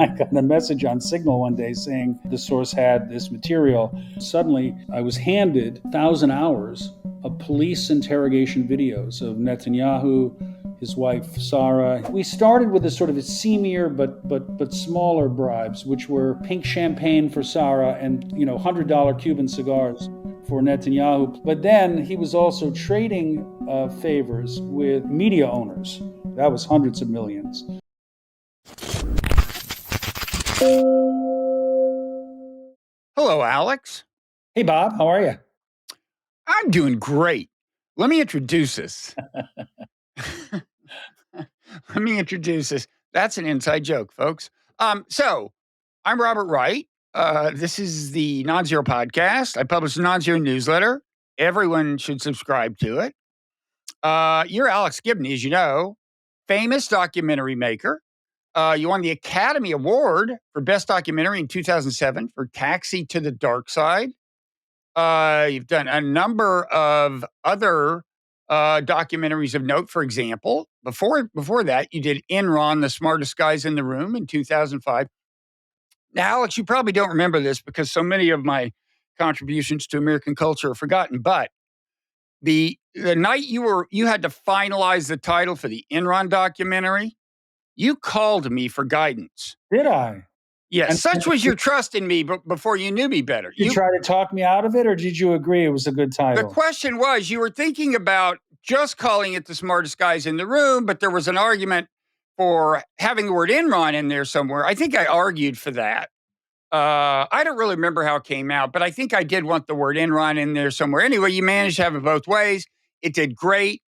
I got a message on Signal one day saying the source had this material. Suddenly, I was handed 1,000 hours of police interrogation videos of Netanyahu, his wife Sarah. We started with a sort of a seamier but smaller bribes, which were pink champagne for Sarah and $100 Cuban cigars for Netanyahu. But then he was also trading favors with media owners. That was hundreds of millions. Hello, Alex. Hey, Bob. How are you? I'm doing great. Let me introduce us. That's an inside joke, folks. So I'm Robert Wright. This is the Nonzero podcast. I publish a Nonzero newsletter. Everyone should subscribe to it. You're Alex Gibney, as you know, famous documentary maker. You won the Academy Award for Best Documentary in 2007 for Taxi to the Dark Side. You've done a number of other documentaries of note. For example, before that, you did Enron, The Smartest Guys in the Room in 2005. Now, Alex, you probably don't remember this because so many of my contributions to American culture are forgotten. But the night you had to finalize the title for the Enron documentary, you called me for guidance. Did I? Yes, such was your trust in me before you knew me better. You tried to talk me out of it, or did you agree it was a good title? The question was, you were thinking about just calling it The Smartest Guys in the Room, but there was an argument for having the word Enron in there somewhere. I think I argued for that. I don't really remember how it came out, but I think I did want the word Enron in there somewhere. Anyway, you managed to have it both ways. It did great.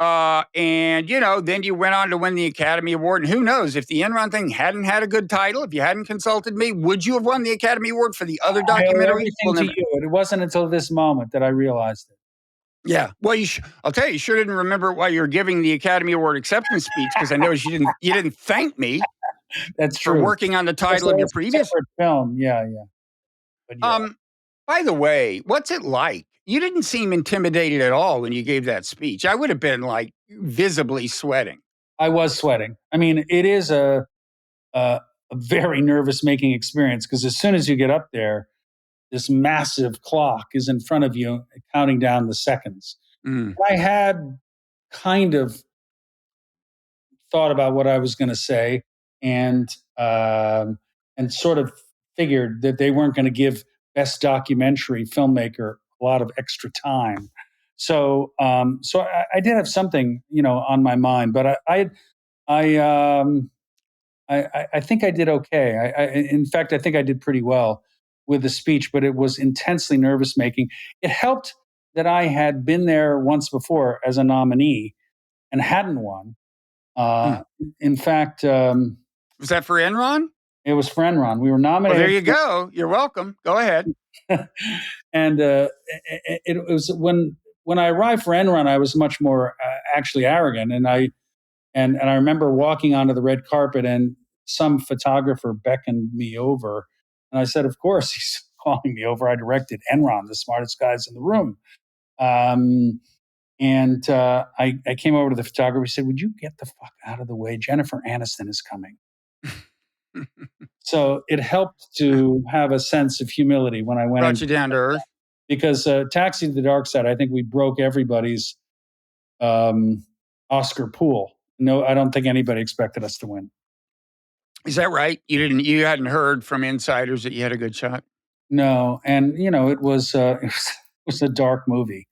And, then you went on to win the Academy Award. And who knows, if the Enron thing hadn't had a good title, if you hadn't consulted me, would you have won the Academy Award for the other documentary? It wasn't until this moment that I realized it. Yeah. Well, I'll tell you, you sure didn't remember why you were giving the Academy Award acceptance speech, because I know you didn't thank me. That's true. For working on the title of your previous film. Yeah. But yeah. By the way, what's it like? You didn't seem intimidated at all when you gave that speech. I would have been like visibly sweating. I was sweating. I mean, it is a very nervous making experience because as soon as you get up there, this massive clock is in front of you counting down the seconds. I had kind of thought about what I was going to say and sort of figured that they weren't going to give Best Documentary Filmmaker a lot of extra time. So I did have something, on my mind, but I think I did okay. In fact, I think I did pretty well with the speech, but it was intensely nervous making. It helped that I had been there once before as a nominee and hadn't won. In fact, was that for Enron? It was for Enron. We were nominated. Well, there you go. You're welcome. Go ahead. And it was when I arrived for Enron, I was much more actually arrogant, and I remember walking onto the red carpet, and some photographer beckoned me over, and I said, "Of course, he's calling me over." I directed Enron, The Smartest Guys in the Room. And I came over to the photographer. He said, "Would you get the fuck out of the way? Jennifer Aniston is coming." So it helped to have a sense of humility when I went. Brought you down to earth. Because Taxi to the Dark Side, I think we broke everybody's Oscar pool. No, I don't think anybody expected us to win. Is that right? You hadn't heard from insiders that you had a good shot? No, and it was a dark movie.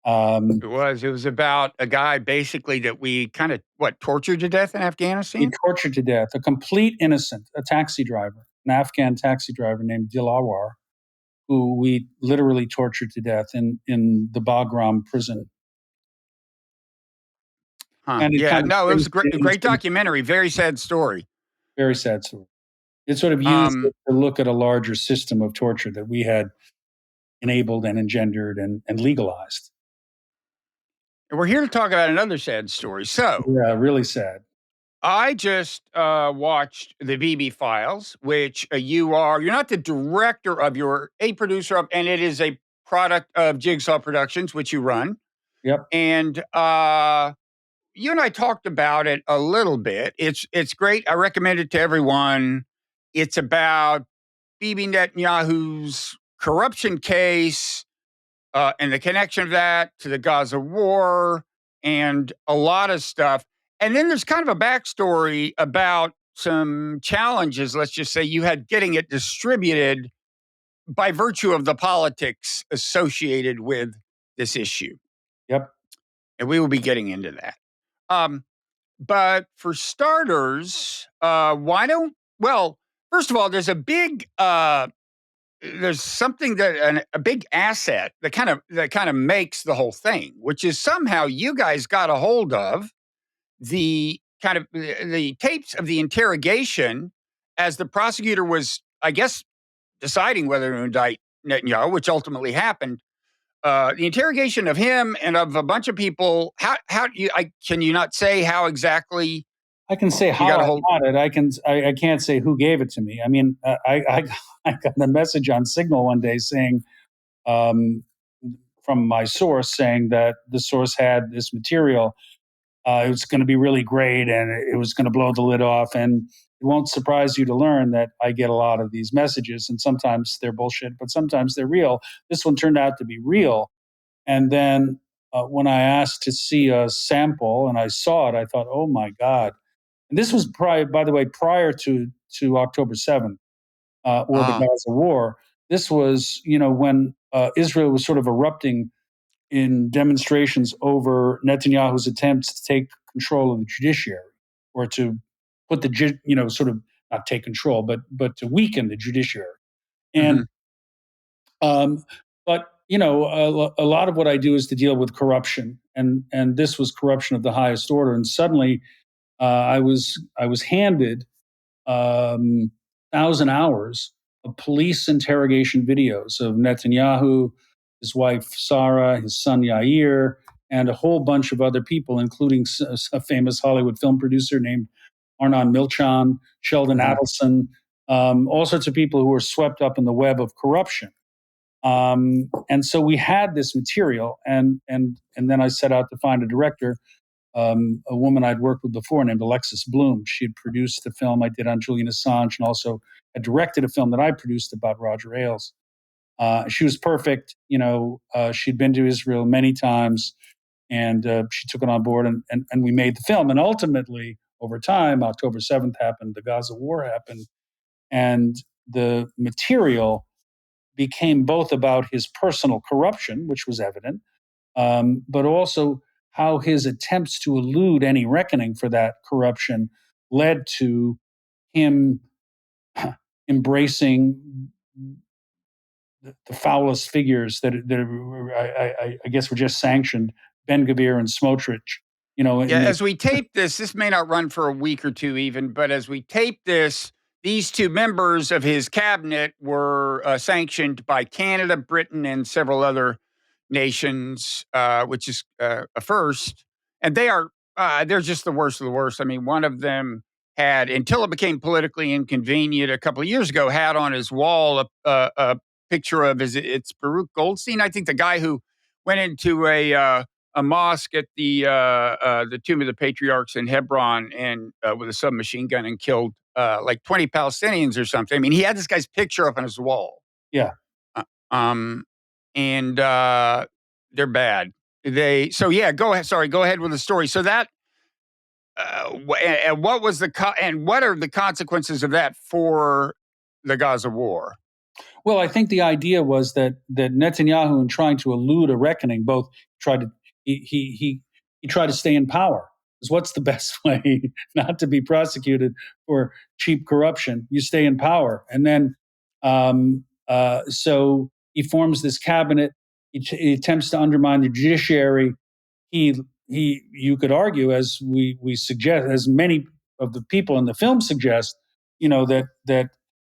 It was about a guy basically that we kind of tortured to death in Afghanistan. He tortured to death a complete innocent, a taxi driver, an Afghan taxi driver named Dilawar, who we literally tortured to death in the Bagram prison. Huh. Yeah, no, it was a great documentary. Very sad story. Very sad story. It sort of used it to look at a larger system of torture that we had enabled and engendered and legalized. And we're here to talk about another sad story. So, yeah, really sad. I just watched the Bibi Files, which you're not the director of, you're a producer of, and it is a product of Jigsaw Productions, which you run. Yep. And you and I talked about it a little bit. It's great. I recommend it to everyone. It's about Bibi Netanyahu's corruption case and the connection of that to the Gaza war and a lot of stuff. And then there's kind of a backstory about some challenges, let's just say, you had getting it distributed by virtue of the politics associated with this issue. Yep. And we will be getting into that. But for starters, first of all, there's a big, there's something that a big asset that kind of makes the whole thing, which is somehow you guys got a hold of the kind of the tapes of the interrogation as the prosecutor was, I guess, deciding whether to indict Netanyahu, which ultimately happened. The interrogation of him and of a bunch of people. Can you not say how exactly? I can say how I got it. I can't say who gave it to me. I mean, I got a message on Signal one day saying, from my source, saying that the source had this material. It was going to be really great, and it was going to blow the lid off. And it won't surprise you to learn that I get a lot of these messages, and sometimes they're bullshit, but sometimes they're real. This one turned out to be real. And then when I asked to see a sample and I saw it, I thought, oh my God. And this was by the way, prior to October 7th or the Gaza war. This was, when Israel was sort of erupting in demonstrations over Netanyahu's attempts to take control of the judiciary, or to put sort of not take control, but to weaken the judiciary. And, but a lot of what I do is to deal with corruption, and this was corruption of the highest order. And suddenly, I was handed 1,000 hours of police interrogation videos of Netanyahu, his wife Sarah, his son Yair, and a whole bunch of other people, including a famous Hollywood film producer named Arnon Milchan, Sheldon Adelson, all sorts of people who were swept up in the web of corruption. And so we had this material, and then I set out to find a director, a woman I'd worked with before named Alexis Bloom. She had produced the film I did on Julian Assange, and also had directed a film that I produced about Roger Ailes. She was perfect. She'd been to Israel many times, and she took it on board, and we made the film. And ultimately, over time, October 7th happened, the Gaza war happened, and the material became both about his personal corruption, which was evident, but also how his attempts to elude any reckoning for that corruption led to him embracing the foulest figures that I guess were just sanctioned, Ben-Gvir and Smotrich. As we tape this may not run for a week or two even, but as we tape this, these two members of his cabinet were sanctioned by Canada, Britain, and several other nations, which is a first. And they're just the worst of the worst. I mean, one of them had, until it became politically inconvenient a couple of years ago, had on his wall a picture of it's Baruch Goldstein, I think, the guy who went into a mosque at the Tomb of the Patriarchs in Hebron and with a submachine gun and killed like 20 Palestinians or something. I mean, he had this guy's picture up on his wall. Yeah. And they're bad. Go ahead. Sorry, go ahead with the story. So that, and what was and what are the consequences of that for the Gaza war? Well, I think the idea was that Netanyahu, in trying to elude a reckoning, both tried to he tried to stay in power. Because what's the best way not to be prosecuted for cheap corruption? You stay in power, and then so he forms this cabinet. He attempts to undermine the judiciary. You could argue, as we suggest, as many of the people in the film suggest, that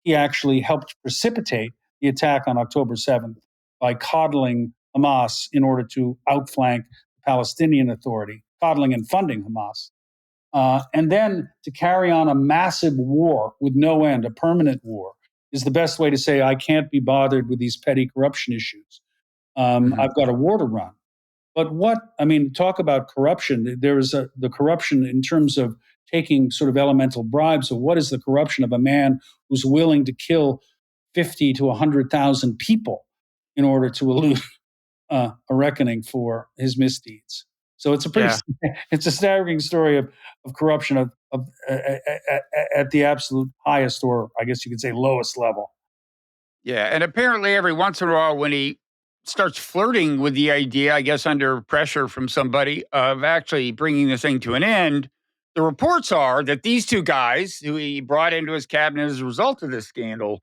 he actually helped precipitate the attack on October 7th by coddling Hamas in order to outflank the Palestinian Authority, coddling and funding Hamas. And then to carry on a massive war with no end, a permanent war, is the best way to say, I can't be bothered with these petty corruption issues. I've got a war to run. But talk about corruption. There was the corruption in terms of taking sort of elemental bribes. So what is the corruption of a man who's willing to kill 50 to 100,000 people in order to elude a reckoning for his misdeeds? So it's it's a staggering story of corruption at the absolute highest, or I guess you could say lowest level. Yeah, and apparently every once in a while when he starts flirting with the idea, I guess under pressure from somebody, of actually bringing the thing to an end, the reports are that these two guys who he brought into his cabinet as a result of this scandal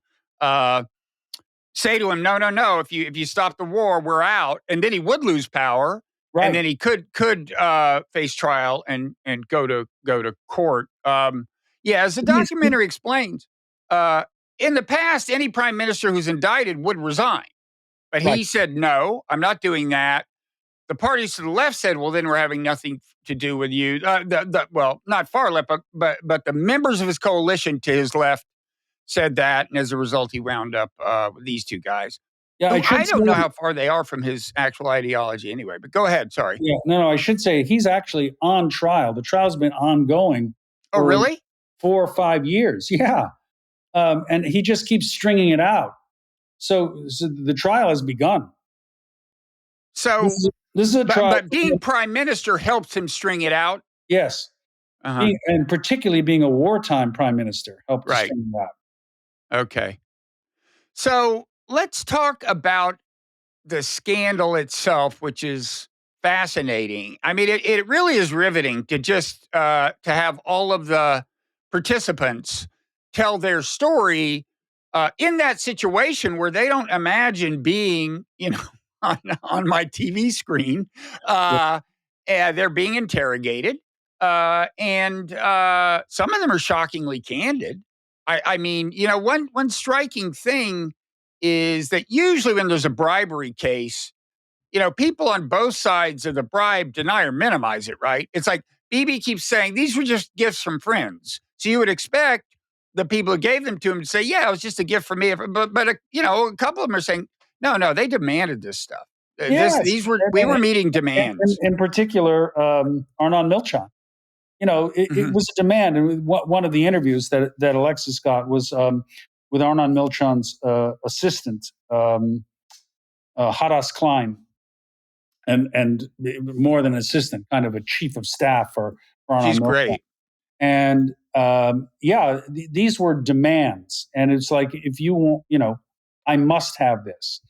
say to him, "No, no, no! If you stop the war, we're out." And then he would lose power, and Right. then he could face trial and go to court. Yeah, as the documentary explains, uh, in the past, any prime minister who's indicted would resign, but Right. he said, "No, I'm not doing that." The parties to the left said, "Well, then we're having nothing to do with you." Well, not far left, but the members of his coalition to his left said that, and as a result, he wound up with these two guys, Yeah, I who should I say. don't know how far they are from his actual ideology anyway, but go ahead, sorry. Yeah, no, I should say he's actually on trial. The trial's been ongoing Oh, for really? 4 or 5 years. Yeah, and he just keeps stringing it out. So the trial has begun. So, This is a but trial. but being prime minister helps him string it out? Yes, Uh-huh, and particularly being a wartime prime minister helped to right, string it out. okay. So, let's talk about the scandal itself, which is fascinating. I mean, it really is riveting to just to have all of the participants tell their story in that situation where they don't imagine being, on my TV screen. Yeah, And they're being interrogated, and some of them are shockingly candid. I mean, one striking thing is that usually when there's a bribery case, people on both sides of the bribe deny or minimize it, right? It's like Bibi keeps saying these were just gifts from friends. So you would expect the people who gave them to him to say, yeah, it was just a gift from me. But a couple of them are saying, no, no, they demanded this stuff. yes, We were meeting demands. in particular, Arnon Milchan. It Mhm. was a demand. And one of the interviews that Alexis got was with Arnon Milchan's assistant, Hadas Klein, and more than an assistant, kind of a chief of staff for She's Arnon Milchan. great. And these were demands. And it's like, if you want, I must have this.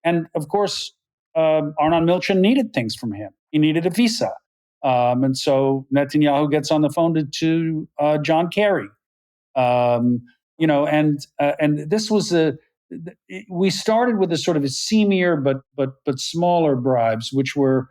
And of course, Arnon Milchan needed things from him. He needed a visa. And so Netanyahu gets on the phone to John Kerry. And this was we started with a sort of a seamier but smaller bribes, which were,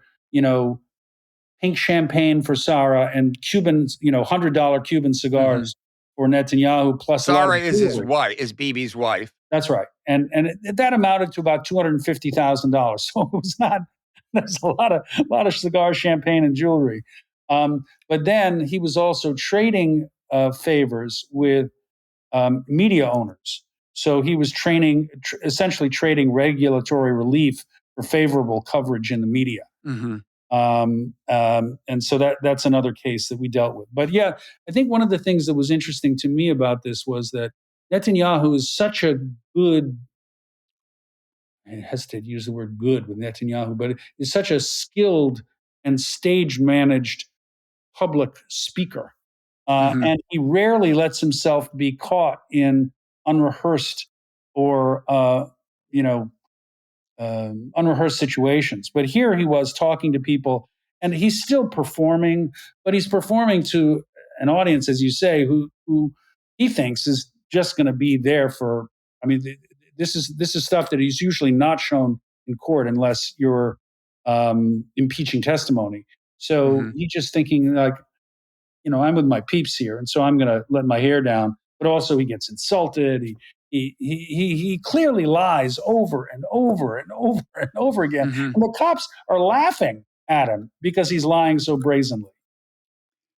pink champagne for Sarah and Cubans, $100 Cuban Mhm. cigars for Netanyahu, plus a lot of Sarah is his jewelry. wife, is Bibi's wife. That's right, and that amounted to about $250,000. So it was not. There's a lot of cigars, champagne, and jewelry. But then he was also trading favors with media owners. So he was essentially trading regulatory relief for favorable coverage in the media. Mhm. And so that's another case that we dealt with. But yeah, I think one of the things that was interesting to me about this was that Netanyahu is such a good, I hesitate to use the word good with Netanyahu, but is such a skilled and stage managed public speaker. Mhm. And he rarely lets himself be caught in unrehearsed or, you know, unrehearsed situations. But here he was talking to people, and he's still performing, but he's performing to an audience, as you say, who he thinks is just going to be there for. I mean, this is stuff that he's usually not shown in court unless you're impeaching testimony. So Mhm. he's just thinking like, I'm with my peeps here, and so I'm going to let my hair down. But also, he gets insulted. He clearly lies over and over and over and over again, Mhm. and the cops are laughing at him because he's lying so brazenly.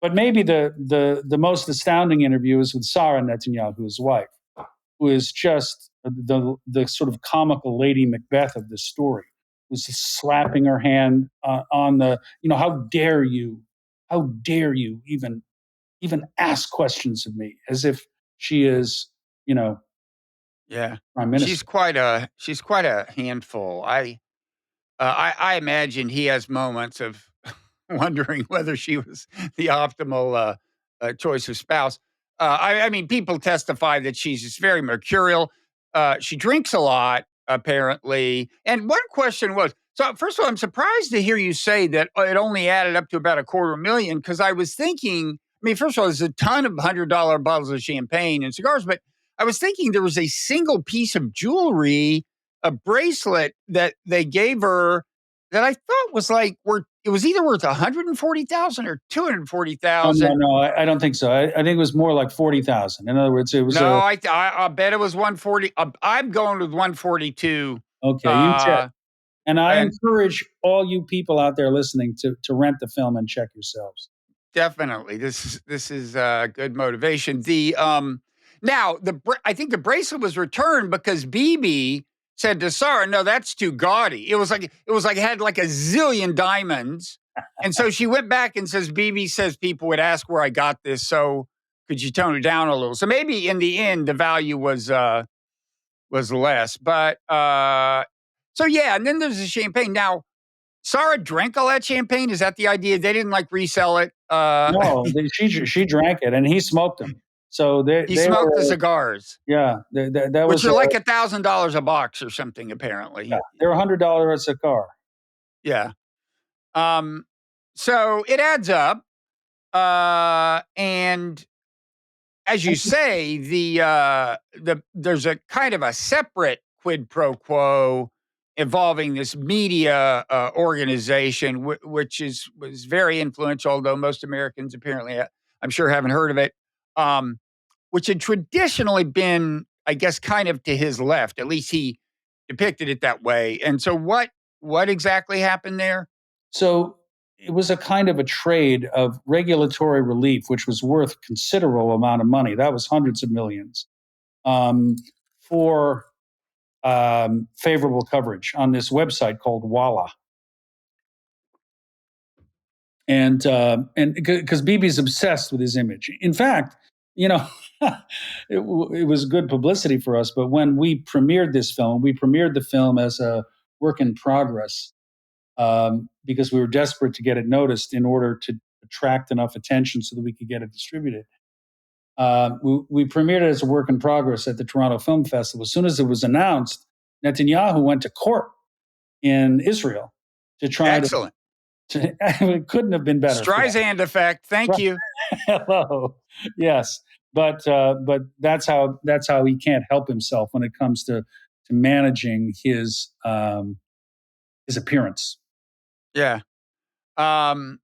But maybe the most astounding interview is with Sarah Netanyahu, his wife, who is just the sort of comical Lady Macbeth of this story, who's just slapping her hand on the, how dare you, even even ask questions of me as if she is, Yeah. prime minister. She's quite a handful. I imagine he has moments of wondering whether she was the optimal choice of spouse. I mean, people testify that she's just very mercurial. She drinks a lot, apparently. And one question was, so first of all, I'm surprised to hear you say that it only added up to about $250,000, because I was thinking, I mean, first of all, there's a ton of $100 bottles of champagne and cigars, but I was thinking there was a single piece of jewelry, a bracelet that they gave her that I thought was like it was either worth 140,000 or No, no, 240,000. no. I don't think so. I think it was more like 40,000. In other words, it was No, I bet it was 140. I'm going with 142. okay. You check, Uh, and I and encourage all you people out there listening to rent the film and check yourselves. Definitely, this is good motivation. Now I think the bracelet was returned because Bibi said to Sarah, "No, that's too gaudy." It had like a zillion diamonds, and so she went back and says, "Bibi says people would ask where I got this, so could you tone it down a little?" So maybe in the end the value was less, but so yeah, and then there's the champagne. Now Sarah drank all that champagne. Is that the idea? They didn't like resell it. No, she drank it, and he smoked them. So He they smoked the were, cigars, yeah, that which was are like $1,000 a box or something, apparently. they're $100 a car. Yeah. Um, so it adds up. And as you say, there's a kind of a separate quid pro quo involving this media organization, which was very influential, although most Americans apparently, I'm sure, haven't heard of it. Um, which had traditionally been, I guess, kind of to his left. At least he depicted it that way. And so, what exactly happened there? So it was a kind of a trade of regulatory relief, which was worth considerable amount of money. That was hundreds of millions um, for favorable coverage on this website called Walla. And because Bibi's obsessed with his image. In fact, you know, it was good publicity for us. But when we premiered this film, we premiered the film as a work in progress because we were desperate to get it noticed in order to attract enough attention so that we could get it distributed. We premiered it as a work in progress at the Toronto Film Festival. As soon as it was announced, Netanyahu went to court in Israel to try to. Excellent. It couldn't have been better. Streisand effect. Thank you. Hello. Yes, but that's how he can't help himself when it comes to managing his appearance. Yeah. Um,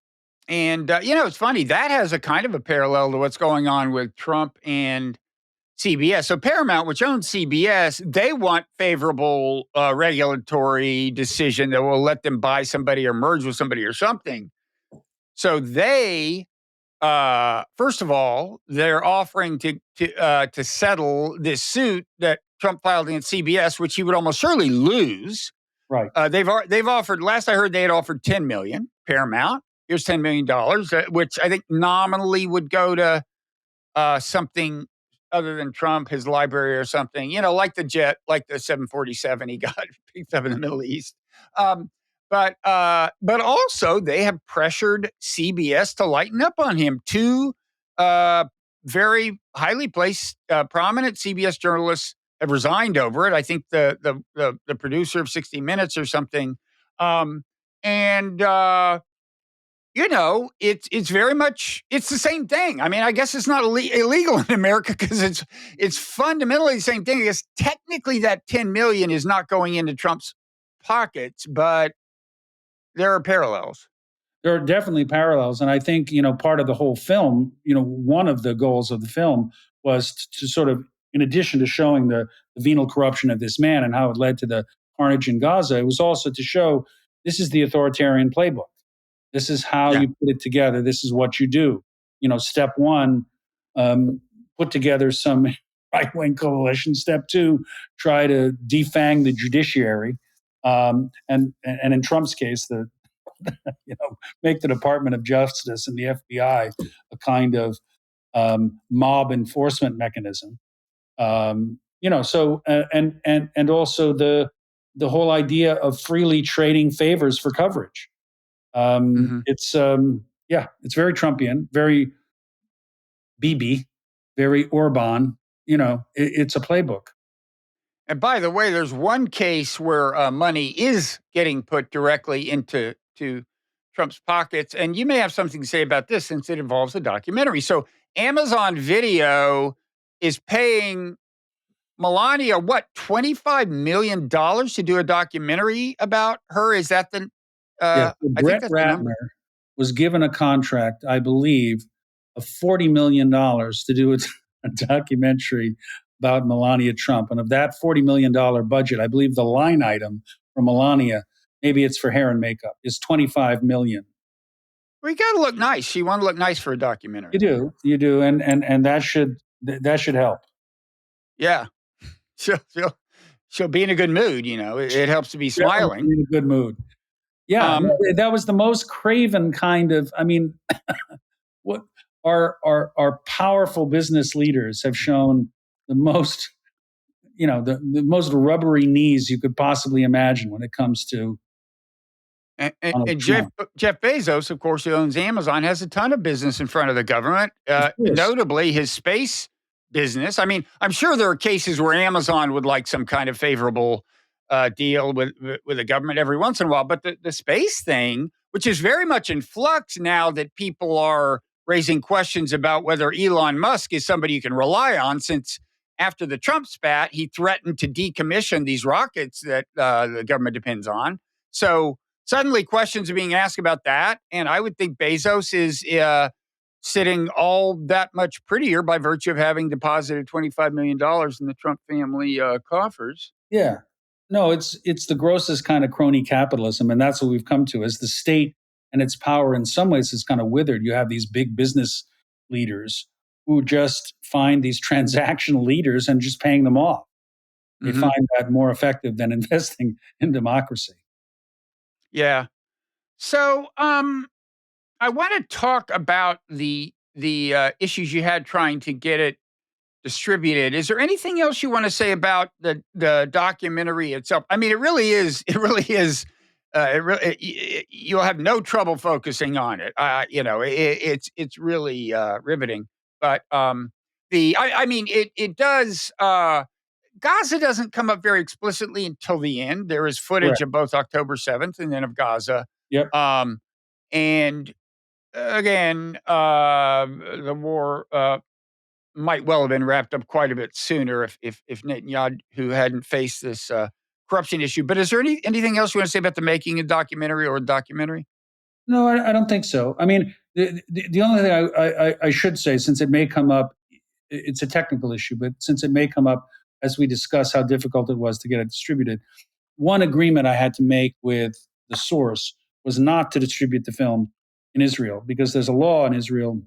and it's funny, that has a kind of a parallel to what's going on with Trump and CBS. So Paramount, which owns CBS, they want favorable regulatory decision that will let them buy somebody or merge with somebody or something. So they, first of all, they're offering to settle this suit that Trump filed against CBS, which he would almost surely lose. Right. They've offered. Last I heard, they had offered $10 million. Paramount, here's $10 million, which I think nominally would go to something other than Trump, his library or something, like the jet, like the 747 he got picked up in the Middle East. But also they have pressured CBS to lighten up on him. Two very highly placed, prominent CBS journalists have resigned over it. I think the producer of 60 Minutes or something. And it's very much, it's the same thing. I mean, I guess it's not illegal in America because it's fundamentally the same thing. I guess technically that 10 million is not going into Trump's pockets, but there are parallels. There are definitely parallels, and I think part of the whole film. One of the goals of the film was to sort of, in addition to showing the venal corruption of this man and how it led to the carnage in Gaza, it was also to show this is the authoritarian playbook. This is how Yeah. you put it together. This is what you do. Step one, put together some right-wing coalition. Step two, try to defang the judiciary, and in Trump's case, make the Department of Justice and the FBI a kind of mob enforcement mechanism. So and also the whole idea of freely trading favors for coverage. Mm-hmm. It's it's very Trumpian, very Bibi, very Orban. It's a playbook. And by the way, there's one case where money is getting put directly into Trump's pockets, and you may have something to say about this since it involves a documentary. So Amazon Video is paying Melania what, $25 million to do a documentary about her? Is that the? Yeah, so I think Brett that's the number. Ratner was given a contract, I believe, of $40 million to do a documentary about Melania Trump. And of that $40 million budget, I believe the line item for Melania, maybe it's for hair and makeup, is $25 million. Well, you got to look nice. She want to look nice for a documentary. You do, and that should help. Yeah, she'll be in a good mood. It helps to be smiling. In a good mood. Yeah, that was the most craven kind of. I mean, what our powerful business leaders have shown the most, the most rubbery knees you could possibly imagine when it comes to And Jeff Bezos, of course, who owns Amazon, has a ton of business in front of the government, notably his space business. I mean, I'm sure there are cases where Amazon would like some kind of favorable deal with the government every once in a while. But the space thing, which is very much in flux now that people are raising questions about whether Elon Musk is somebody you can rely on, since after the Trump spat, he threatened to decommission these rockets that the government depends on. So suddenly questions are being asked about that. And I would think Bezos is sitting all that much prettier by virtue of having deposited $25 million in the Trump family coffers. Yeah. No, it's the grossest kind of crony capitalism. And that's what we've come to as the state and its power in some ways is kind of withered. You have these big business leaders who just find these transactional leaders and just paying them off. They find that more effective than investing in democracy. Yeah. So I want to talk about the issues you had trying to get it distributed. Is there anything else you want to say about the documentary itself? I mean, it really is. You'll have no trouble focusing on it. It's really riveting. But it does. Gaza doesn't come up very explicitly until the end. There is footage of both October 7th and then of Gaza. Yep. And again, the war might well have been wrapped up quite a bit sooner if Netanyahu hadn't faced this corruption issue. But is there anything else you want to say about the making of documentary or a documentary? No, I don't think so. I mean, the only thing I should say, since it may come up, it's a technical issue, but since it may come up as we discuss how difficult it was to get it distributed, one agreement I had to make with the source was not to distribute the film in Israel, because there's a law in Israel.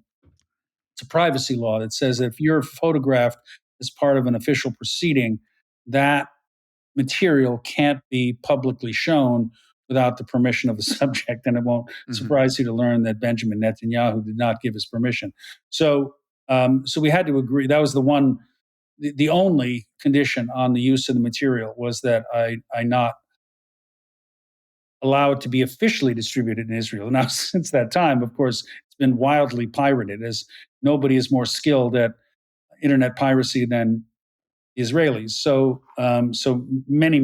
It's a privacy law that says that if you're photographed as part of an official proceeding, that material can't be publicly shown without the permission of the subject. And it won't surprise you to learn that Benjamin Netanyahu did not give his permission. So we had to agree. That was the only condition on the use of the material was that I not allow it to be officially distributed in Israel. Now, since that time, of course, it's been wildly pirated, as nobody is more skilled at internet piracy than Israelis. So many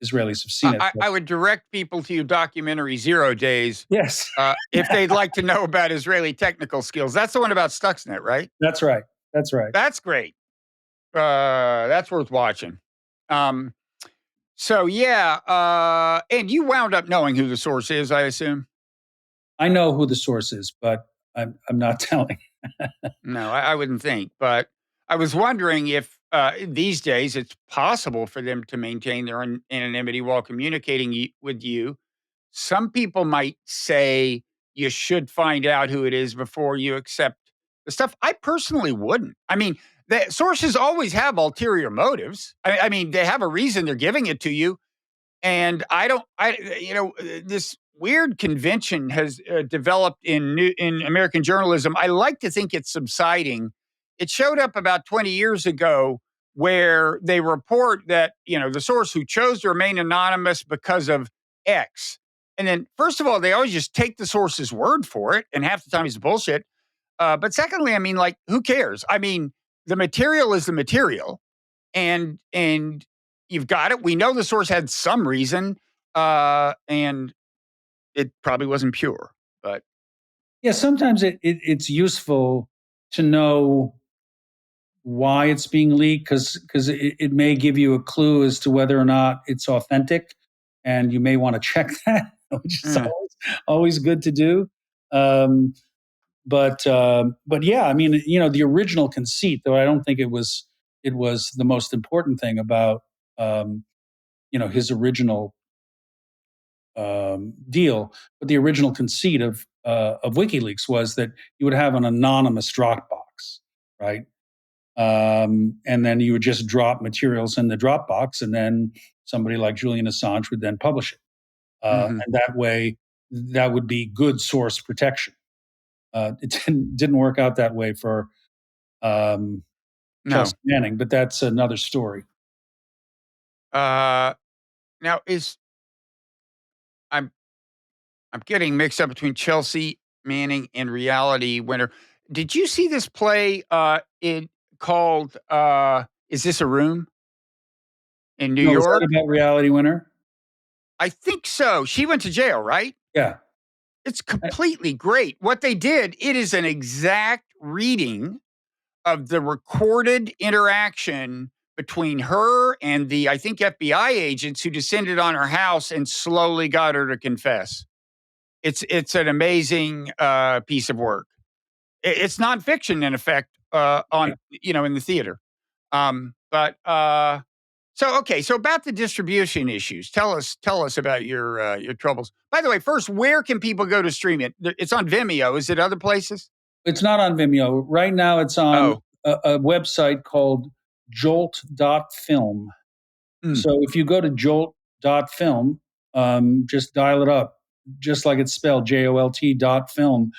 Israelis have seen it. I would direct people to your documentary 0 Days. Yes. If they'd like to know about Israeli technical skills. That's the one about Stuxnet, right? That's right. That's great. That's worth watching. So yeah, and you wound up knowing who the source is, I assume. I know who the source is, but I'm not telling. No, I wouldn't think. But I was wondering if these days it's possible for them to maintain their anonymity while communicating with you. Some people might say you should find out who it is before you accept the stuff. I personally wouldn't. I mean, the sources always have ulterior motives. I mean, they have a reason they're giving it to you. And this weird convention has developed in American journalism. I like to think it's subsiding. It showed up about 20 years ago where they report that, the source who chose to remain anonymous because of X. And then, first of all, they always just take the source's word for it. And half the time it's bullshit. But secondly, I mean, like, who cares? I mean, the material is the material, and you've got it. We know the source had some reason, and it probably wasn't pure. But Yeah, sometimes it's useful to know why it's being leaked because it may give you a clue as to whether or not it's authentic, and you may want to check that, which is eh, always good to do. Um, but yeah, I mean, the original conceit, though I don't think it was the most important thing about his original deal. But the original conceit of WikiLeaks was that you would have an anonymous Dropbox, right? And then you would just drop materials in the Dropbox, and then somebody like Julian Assange would then publish it, mhm. and that way, that would be good source protection. It didn't work out that way for um, No. Chelsea Manning, but that's another story. Uh, Now is I'm I'm getting mixed up between Chelsea Manning and Reality Winner. Did you see this play? It called "Is This a Room" in New No, was that York? about Reality Winner? I think so. She went to jail, right? Yeah. It's completely great. What they did, it is an exact reading of the recorded interaction between her and the, I think, FBI agents who descended on her house and slowly got her to confess. It's an amazing piece of work. It's nonfiction, in effect, Right. in the theater. But okay, so about the distribution issues, tell us about your troubles. By the way, first, where can people go to stream it? It's on Vimeo. Is it other places? It's not on Vimeo. Right now, it's on Oh, a website called jolt.film. mm, So if you go to jolt.film, just dial it up, just like it's spelled, JOLT.film.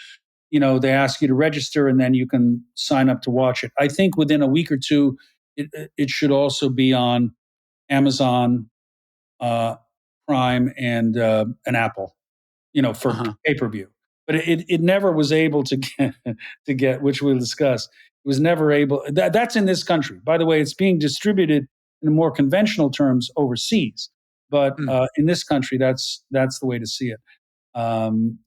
They ask you to register, and then you can sign up to watch it. I think within a week or two, it should also be on Amazon uh, Prime and Apple, for uh-huh. pay per view. But it never was able to get, which we'll discuss. It was never able. That's in this country, by the way. It's being distributed in more conventional terms overseas, but Mm. in this country, that's the way to see it. And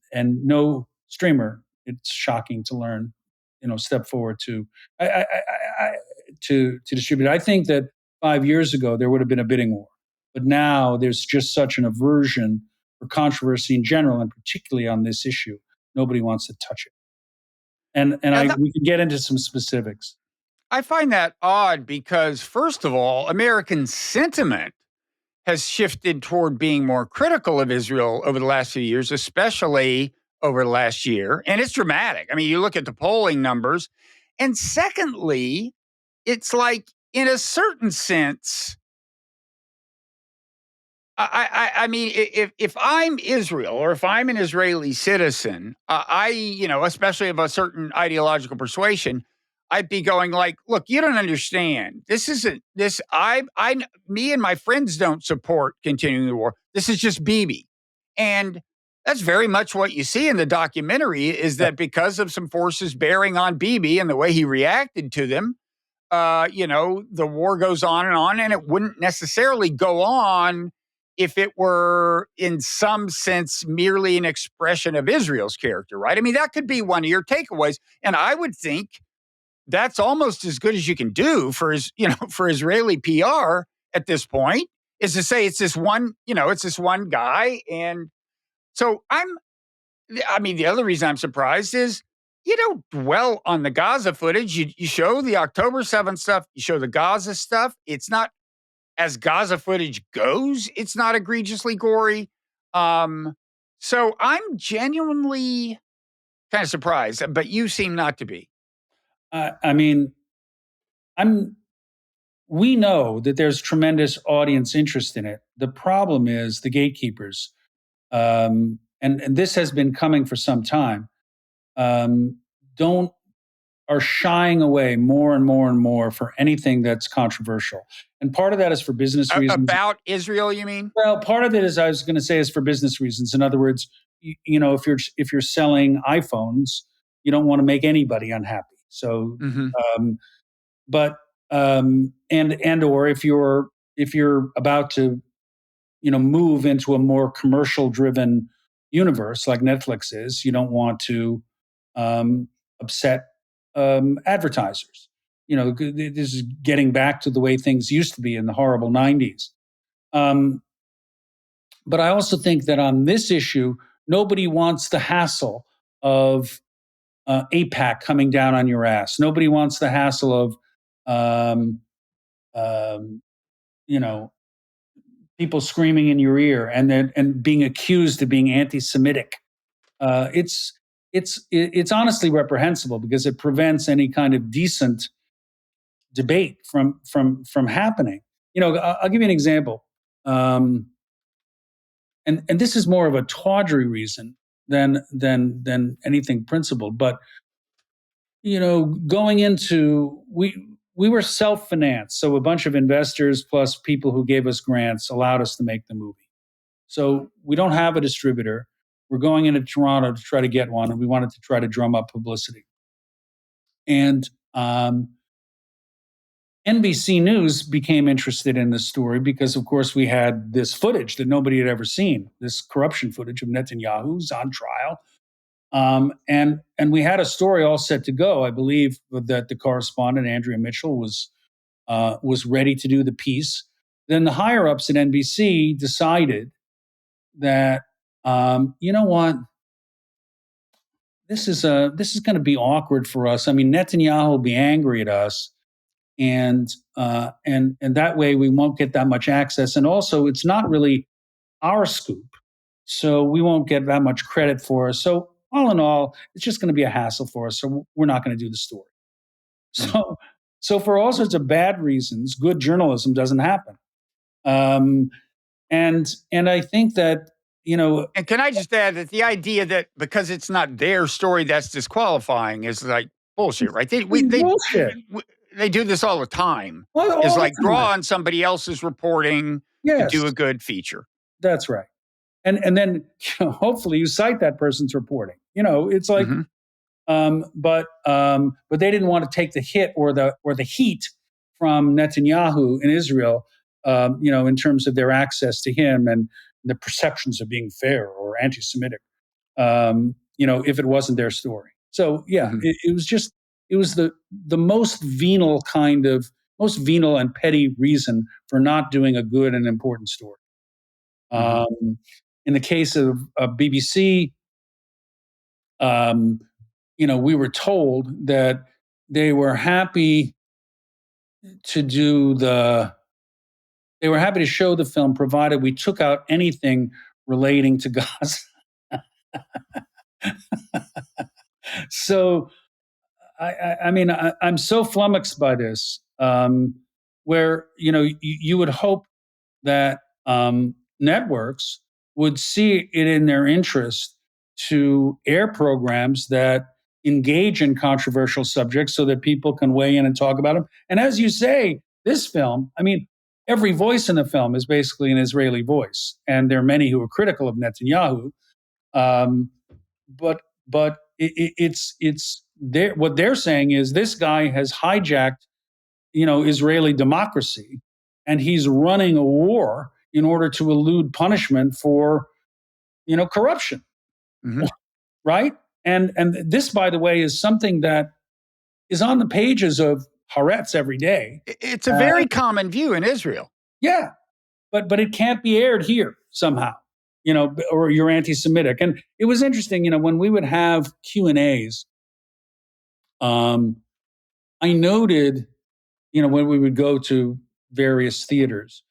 no streamer. It's shocking to learn. Step forward to distribute. I think that 5 years ago there would have been a bidding war, but now there's just such an aversion for controversy in general, and particularly on this issue. Nobody wants to touch it. And Now, we can get into some specifics. I find that odd because, first of all, American sentiment has shifted toward being more critical of Israel over the last few years, especially over the last year. And it's dramatic. I mean, you look at the polling numbers. And secondly, it's like, in a certain sense, I mean, if I'm Israel or if I'm an Israeli citizen, especially of a certain ideological persuasion, I'd be going like, look, you don't understand. This isn't this. Me and my friends don't support continuing the war. This is just Bibi, and that's very much what you see in the documentary. Is Yeah. that because of some forces bearing on Bibi and the way he reacted to them, the war goes on, and it wouldn't necessarily go on if it were in some sense merely an expression of Israel's character, right? I mean, that could be one of your takeaways. And I would think that's almost as good as you can do for Israeli PR at this point, is to say it's this one guy. And so the other reason I'm surprised is you don't dwell on the Gaza footage. You show the October 7th stuff, you show the Gaza stuff. It's not, as Gaza footage goes, it's not egregiously gory. Um, so I'm genuinely kind of surprised, but you seem not to be. I mean, I'm we know that there's tremendous audience interest in it. The problem is the gatekeepers, and this has been coming for some time. Um, don't are shying away more and more and more for anything that's controversial, and part of that is for business reasons. About Israel, you mean? Well, part of it is I was going to say is for business reasons. In other words, if you're selling iPhones, you don't want to make anybody unhappy. So, Mhm. um, but and or if you're about to move into a more commercial driven universe like Netflix is, you don't want to um, upset advertisers. This is getting back to the way things used to be in the horrible '90s. Um, but I also think that on this issue, nobody wants the hassle of APAC coming down on your ass. Nobody wants the hassle of, um, um, you know, people screaming in your ear and being accused of being anti-Semitic. It's honestly reprehensible because it prevents any kind of decent debate from happening. I'll give you an example. And this is more of a tawdry reason than anything principled. But going into we were self-financed, so a bunch of investors plus people who gave us grants allowed us to make the movie. So we don't have a distributor. We're going into Toronto to try to get one, and we wanted to try to drum up publicity. And NBC News became interested in this story because, of course, we had this footage that nobody had ever seen, this corruption footage of Netanyahu's on trial. And we had a story all set to go. I believe that the correspondent, Andrea Mitchell, was ready to do the piece. Then the higher ups at NBC decided that, you know what, this is going to be awkward for us. I mean, Netanyahu will be angry at us, and that way we won't get that much access. And also, it's not really our scoop, so we won't get that much credit for us. So all in all, it's just going to be a hassle for us. So we're not going to do the story. Mm. So for all sorts of bad reasons, good journalism doesn't happen. And I think that And can I just add that the idea that because it's not their story that's disqualifying is like bullshit, right? bullshit They do this all the time. all Is the like draw time. on somebody else's reporting to Yes, do a good feature. that's right. And then hopefully you cite that person's reporting. It's like, Mhm. but they didn't want to take the hit or the heat from Netanyahu in Israel. In terms of their access to him and the perceptions of being fair or anti-Semitic. If it wasn't their story. So yeah, Mhm. it was the most most venal and petty reason for not doing a good and important story. Mhm. In the case of BBC, um, we were told that they were happy to do they were happy to show the film provided we took out anything relating to Gaza. So I'm so flummoxed by this, where you would hope that networks would see it in their interest to air programs that engage in controversial subjects so that people can weigh in and talk about them. And as you say, this film, I mean, every voice in the film is basically an Israeli voice, and there are many who are critical of Netanyahu. Um, but it's what they're saying is this guy has hijacked Israeli democracy, and he's running a war in order to elude punishment for corruption. Mhm. Right. And this, by the way, is something that is on the pages of Haaretz every day. It's a uh, very common view in Israel. yeah, but it can't be aired here somehow, or you're anti-Semitic. And it was interesting, when we would have Q&As, I noted, when we would go to various theaters,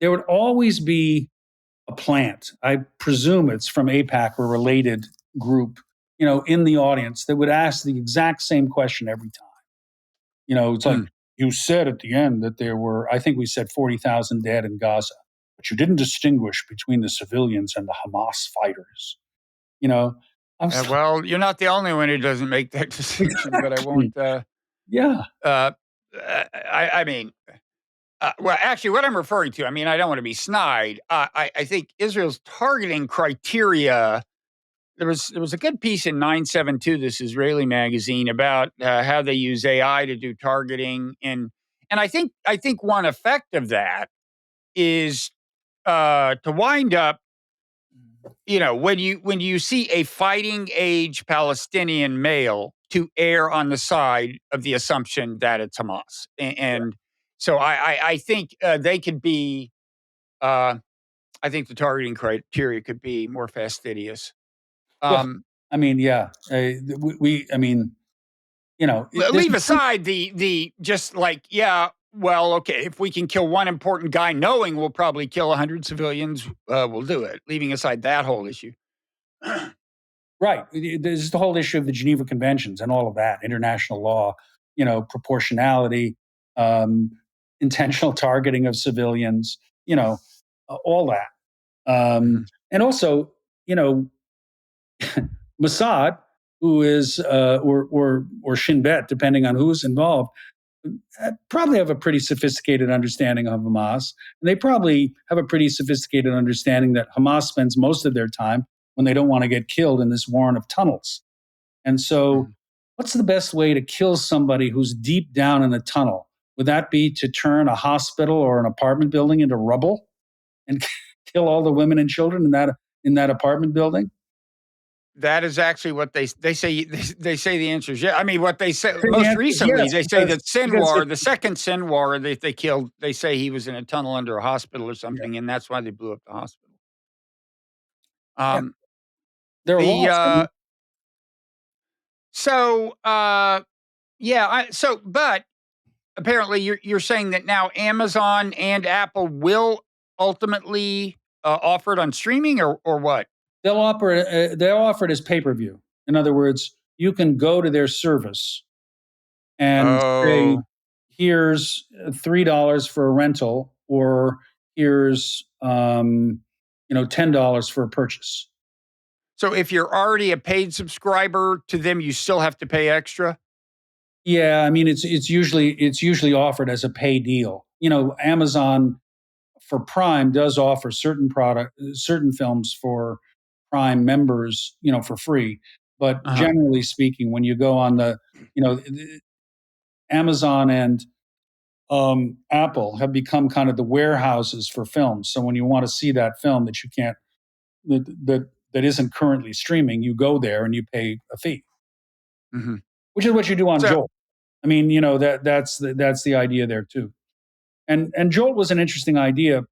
there would always be a plant. I presume it's from APAC or related group, in the audience that would ask the exact same question every time. It's like, Mm. you said at the end that there were, I think we said 40,000 dead in Gaza, but you didn't distinguish between the civilians and the Hamas fighters. You know, I'm so, Well, you're not the only one who doesn't make that distinction, but I won't. yeah. I mean, well, actually, what I'm referring to, I mean, I don't want to be snide. I think Israel's targeting criteria. There was a good piece in 972, this Israeli magazine, about how they use AI to do targeting, and I think one effect of that is to wind up, when you see a fighting age Palestinian male, to err on the side of the assumption that it's Hamas, and so I think they could be. I think the targeting criteria could be more fastidious. Well, Um, I mean, yeah. I mean, this Leave aside the just like, yeah, well, okay, if we can kill one important guy knowing we'll probably kill 100 civilians, we'll do it. Leaving aside that whole issue. right. There's the whole issue of the Geneva Conventions and all of that, international law, proportionality, um, intentional targeting of civilians, all that. Mhm. And also, Mossad, who is, or Shin Bet, depending on who's involved, probably have a pretty sophisticated understanding of Hamas. And they probably have a pretty sophisticated understanding that Hamas spends most of their time when they don't want to get killed in this warren of tunnels. And so, Mhm. what's the best way to kill somebody who's deep down in a tunnel? Would that be to turn a hospital or an apartment building into rubble and kill all the women and children in that apartment building? That is actually what they say. They say the answer is yeah. I mean, what they say And the most answer is recently, yes, they say because that because if, Sinwar, the second Sinwar that they killed, they say he was in a tunnel under a hospital or yeah, something, and that's why they blew up the hospital. yeah, Um, there are the laws. I mean, so yeah, but apparently you're saying that now Amazon and Apple will ultimately offer it on streaming, or what? they'll offer it as pay per view. In other words, you can go to their service and say, Oh, "Here's $3 for a rental," or "Here's $10 for a purchase." so if you're already a paid subscriber to them, you still have to pay extra? Yeah, I mean it's usually offered as a pay deal. Amazon for Prime does offer certain films for Prime members, for free. But Uh-huh. generally speaking, when you go on Amazon and Apple have become kind of the warehouses for films. So when you want to see that film that you can't that isn't currently streaming, you go there and you pay a fee, Mhm. which is what you do on So Jolt. I mean, that's the idea there too. And Jolt was an interesting idea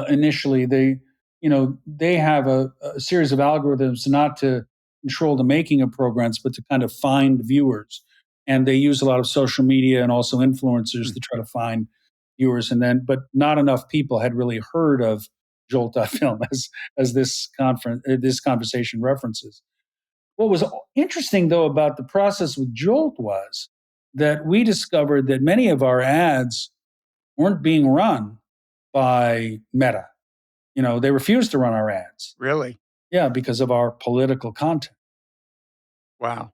initially. They have a series of algorithms not to control the making of programs, but to kind of find viewers. And they use a lot of social media and also influencers mm, to try to find viewers. But not enough people had really heard of Jolt.film as this conversation references. What was interesting though about the process with Jolt was that we discovered that many of our ads weren't being run by Meta. They refused to run our ads. really? Yeah, because of our political content. Wow.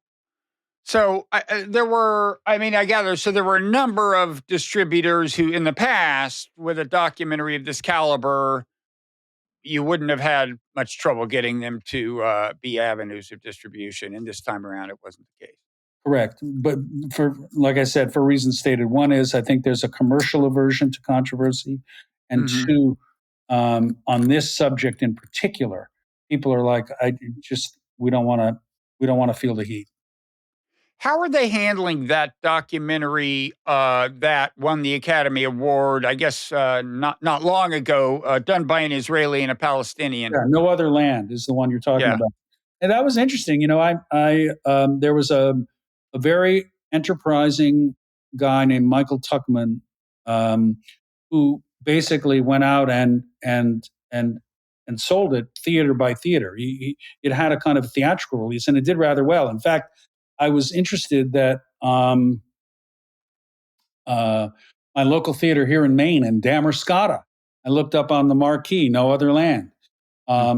So there were, I mean, I gather, so there were a number of distributors who, in the past, with a documentary of this caliber, you wouldn't have had much trouble getting them to be avenues of distribution. And this time around, it wasn't the case. Correct. But like I said, for reasons stated, one is I think there's a commercial aversion to controversy. And Hmm. two, on this subject in particular, people are like, we don't want to feel the heat. How are they handling that documentary that won the Academy Award? I guess not long ago, done by an Israeli and a Palestinian. Yeah, No Other Land is the one you're talking Yeah. about. And that was interesting. There was a very enterprising guy named Michael Tuckman, um, who basically went out and sold it theater by theater. It had a kind of theatrical release, and it did rather well. In fact, I was interested that My local theater here in Maine, in Damerscotta, I looked up on the marquee, No Other Land.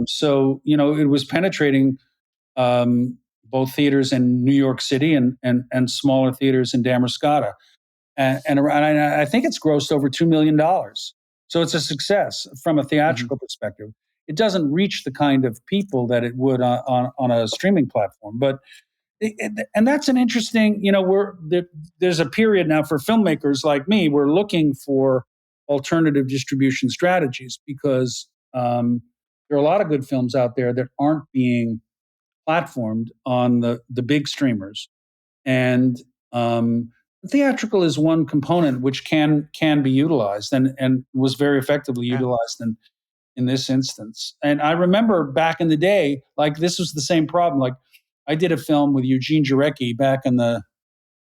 So, it was penetrating both theaters in New York City and smaller theaters in Damerscotta. And I think it's grossed over $2 million. So it's a success from a theatrical perspective. It doesn't reach the kind of people that it would on a streaming platform, but and that's an interesting. There's a period now for filmmakers like me. We're looking for alternative distribution strategies because there are a lot of good films out there that aren't being platformed on the big streamers, and theatrical is one component which can be utilized and was very effectively utilized in this instance. And I remember back in the day, like this was the same problem. Like I did a film with Eugene Jarecki back in the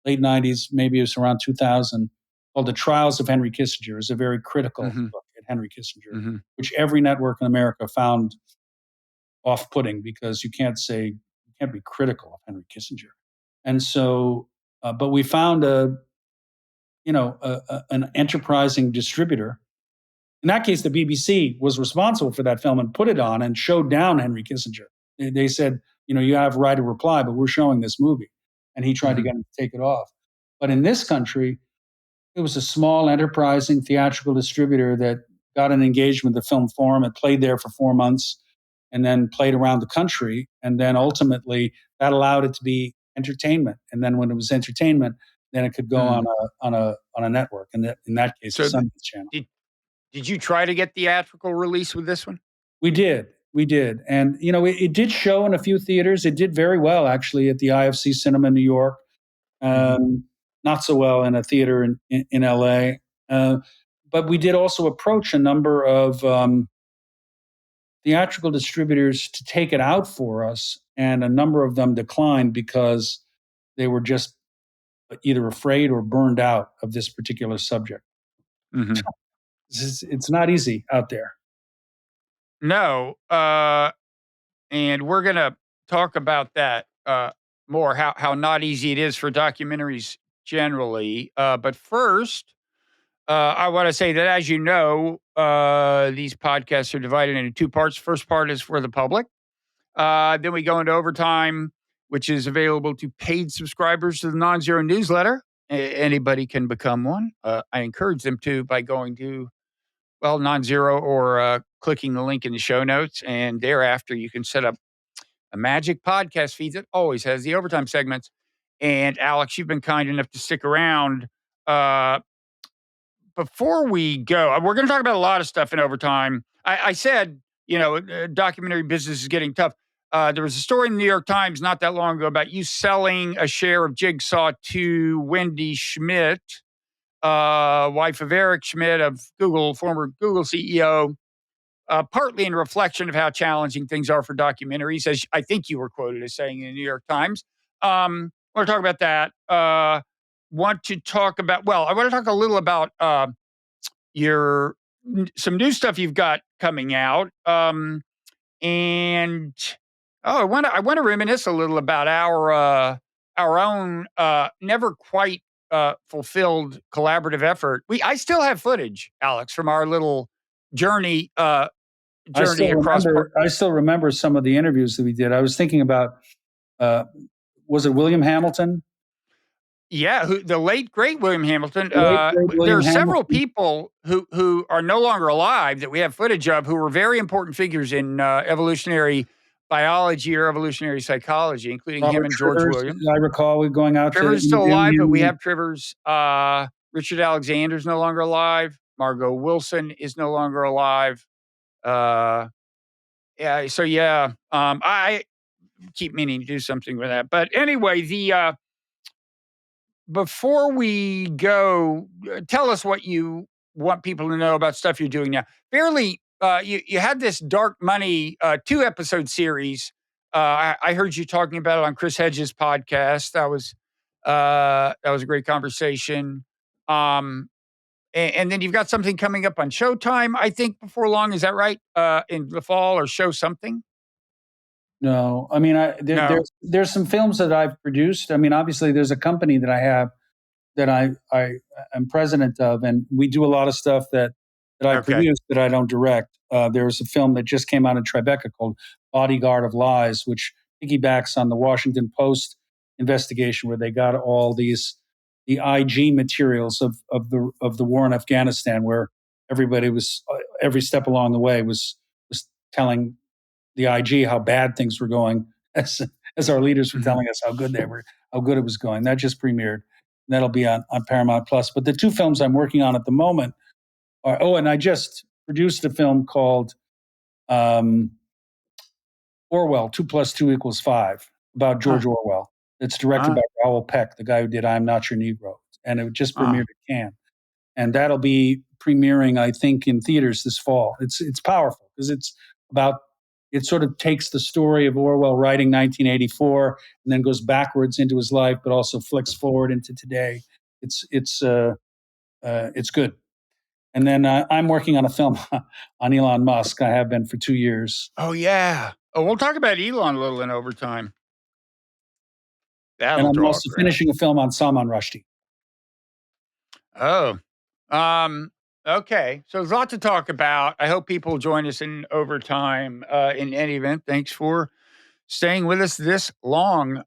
late 90s, maybe it was around 2000, called The Trials of Henry Kissinger. It's a very critical look at Henry Kissinger, which every network in America found off-putting because you can't be critical of Henry Kissinger. And so, but we found an enterprising distributor. In that case, the BBC was responsible for that film and put it on and showed down Henry Kissinger. They said, you have right of reply, but we're showing this movie. And he tried to get him to take it off. But in this country, it was a small, enterprising theatrical distributor that got an engagement with the Film Forum. It played there for 4 months and then played around the country. And then ultimately, that allowed it to be entertainment. And then when it was entertainment, then it could go on a network. And in that case, the Sundance Channel. Did you try to get theatrical release with this one? We did. And, it did show in a few theaters. It did very well, actually, at the IFC Cinema in New York. Not so well in a theater in LA. But we did also approach a number of theatrical distributors to take it out for us. And a number of them declined because they were just either afraid or burned out of this particular subject. It's not easy out there. No. And we're going to talk about that more, how not easy it is for documentaries generally. But first, I want to say that, as you know, these podcasts are divided into two parts. First part is for the public. Then we go into overtime, which is available to paid subscribers to the Nonzero newsletter. Anybody can become one. I encourage them to by going to, Nonzero or clicking the link in the show notes. And thereafter, you can set up a magic podcast feed that always has the overtime segments. And Alex, you've been kind enough to stick around. Before we go, we're going to talk about a lot of stuff in overtime. I said, documentary business is getting tough. There was a story in the New York Times not that long ago about you selling a share of Jigsaw to Wendy Schmidt, wife of Eric Schmidt of Google, former Google CEO, partly in reflection of how challenging things are for documentaries, as I think you were quoted as saying in the New York Times. I want to talk about that. I want to talk a little about some new stuff you've got coming out. And I want to reminisce a little about our own never quite fulfilled collaborative effort. I still have footage, Alex, from our little journey. I still remember some of the interviews that we did. I was thinking about, was it William Hamilton? Yeah, the late great William Hamilton. There are several people who are no longer alive that we have footage of who were very important figures in evolutionary biology or evolutionary psychology, including him and George Williams. I recall we going out. Trivers is still alive, but we have Trivers. Richard Alexander's no longer alive. Margot Wilson is no longer alive. I keep meaning to do something with that. But anyway, before we go, tell us what you want people to know about stuff you're doing now. You had this Dark Money 2-episode series. I heard you talking about it on Chris Hedges' podcast. That was a great conversation. And then you've got something coming up on Showtime, I think, before long. Is that right? In the fall, or Show Something? No, I mean, there's some films that I've produced. I mean, obviously, there's a company that I have that I am president of, and we do a lot of stuff that I Okay. produce that I don't direct. There was a film that just came out in Tribeca called Bodyguard of Lies, which piggybacks on the Washington Post investigation, where they got all the IG materials of the war in Afghanistan, where everybody was every step along the way was telling the IG how bad things were going, as our leaders were telling us how good it was going. That just premiered. That'll be on Paramount Plus. But the two films I'm working on at the moment are, and I just produced a film called Orwell, 2+2=5, about George Orwell. It's directed by Raoul Peck, the guy who did I'm Not Your Negro. And it just premiered at Cannes. And that'll be premiering, I think, in theaters this fall. It's powerful because it sort of takes the story of Orwell writing 1984 and then goes backwards into his life, but also flicks forward into today. It's good. And then I'm working on a film on Elon Musk. I have been for 2 years. Oh, yeah. Oh, we'll talk about Elon a little in overtime. And I'm also finishing a film on Salman Rushdie. Oh, okay. So there's a lot to talk about. I hope people join us in overtime. In any event, thanks for staying with us this long.